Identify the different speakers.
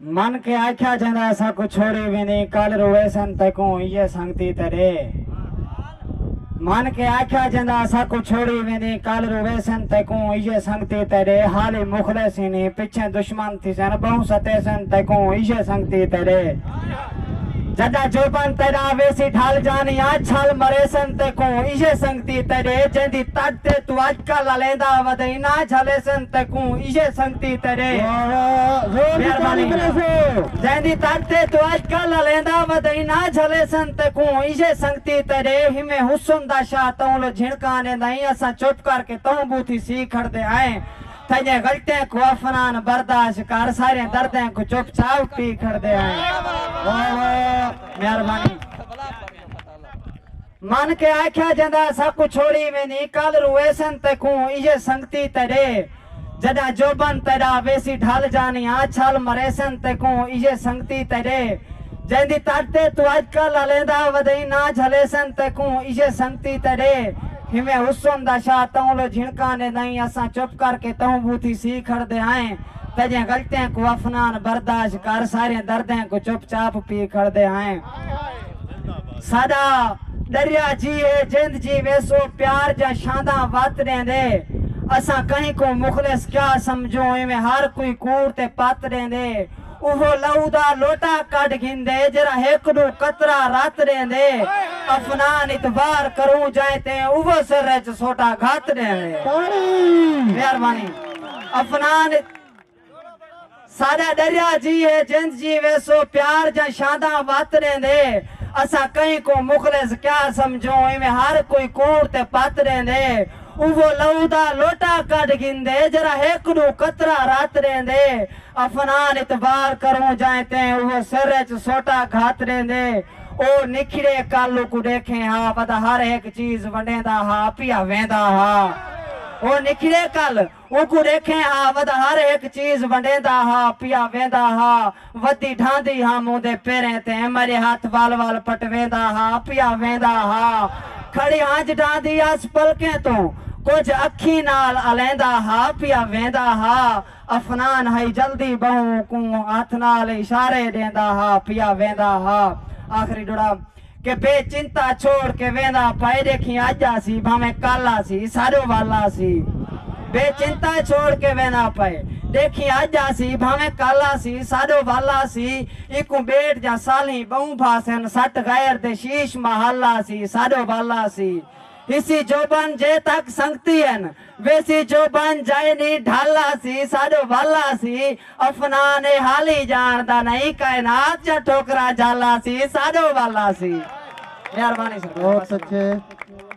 Speaker 1: मन के आख्या जंदा साकु छोड़ी वेनी कल रोवे सन तको ये संगती तेरे। मन के आख्या जंदा साकु छोड़ी वेनी कल रोवे सन तको ये संगती तेरे। हाली मुखलिसीनी पीछे दुश्मन थी सन बहु सते सन तको ये संगती तेरे। जदा जोबन तेरा वेसी ढाल जानी आज छाल मरे सन तको इजे संगती तेरे। जंदी तड़ते तू आजकल लेंदा वदई ना झले सन तको इजे संगती तेरे। जंदी तड़ते तू आजकल लेंदा वदई ना झले सन तको इजे संगती तेरे। हिमे हुस्न दा शाह तौल झिणका ने नहीं असा चुप करके तऊ बूथी सी खड़दे आए। तने गलतियां को अफनान बर्दाश्त कर सारे दर्दें को चुपचाप पी खड़दे आए। मेहरबानी मन के आख्या जंदा सब कुछ छोड़ी वेनी कल रुए सन तकू इजे संगती तेरे। जदा जोबन तेरा वेसी ढाल जानी आज छाल मरे सन तकू इजे संगती तेरे। जंदी तड़ते तू आजकल लेंदा वदई ना झले सन तकू इजे संगती तेरे। हिमे हुस्न दा शाह तौल झिणका ने नहीं असा चुप करके तऊ बूथी सी खड़दे आए। तजे गलतियां को अफनान बर्दाश्त कर सारे दर्दें को चुपचाप पी खड़दे आए। सादा दरिया जी है जिंद जी वैसो प्यार जा शादा वातरे दे। असा कहीं को मुखलिस क्या समझो इवें हर कोई कूड़ ते पातरे दे। उहो लऊदा लोटा कट गिंदे जरा हेकड़ू कतरा रात दे। अफनान इतबार करूं जाए ते उहो सिर च सोटा घात दे। मेहरबानी अफनान सादा दरिया जी है जिंद जी वैसो प्यार जा शादा वातरे दे। असा कहीं को मुखलिस क्या समझो इवें हर कोई कूड़ ते पातरे दे। उहो लऊदा लोटा कट गिंदे जरा हेकड़ू कतरा रात दे। अफनान इतबार करूं जाए ते उहो सिर च सोटा घात दे। ओ निखड़े कालू को देखे हा पता हर एक चीज वंडेदा हा पिया वेंदा हा। ओ निखड़े कल उको देखे हा वदा हर एक चीज वंडेदा हा पिया वेंदा हा। वदी ढांदी हा मुंदे पेरे ते मरे हाथ वाल वाल पटवेंदा हा पिया वेंदा हा। खड़ी आंज ढांदी आस पलके तो कुछ अखी नाल अलेंदा हा पिया वेंदा हा। अफनान हई जल्दी बहु को हाथ नाल इशारे देंदा हा पिया वेंदा हा। आखिरी जुड़ा के बेचिंता छोड़ के वेंदा पाए देखी आजा सी भावे काला सी सारो वाला सी। बेचिंता छोड़ के वेंदा पाए देखी आजा सी भावे काला सी सारो वाला सी। इकू बेट जा साली बहु भासन सट गायर दे शीश महल्ला सी सारो वाला सी। इसी जोबन जे तक संगती हन वैसी जोबन जाए नी ढाला सी सारो वाला सी। अफनान हाली जानदा नहीं कायनात जा ठोकरा जाला सी सारो वाला सी। मेहरबानी सर।
Speaker 2: बहुत अच्छे।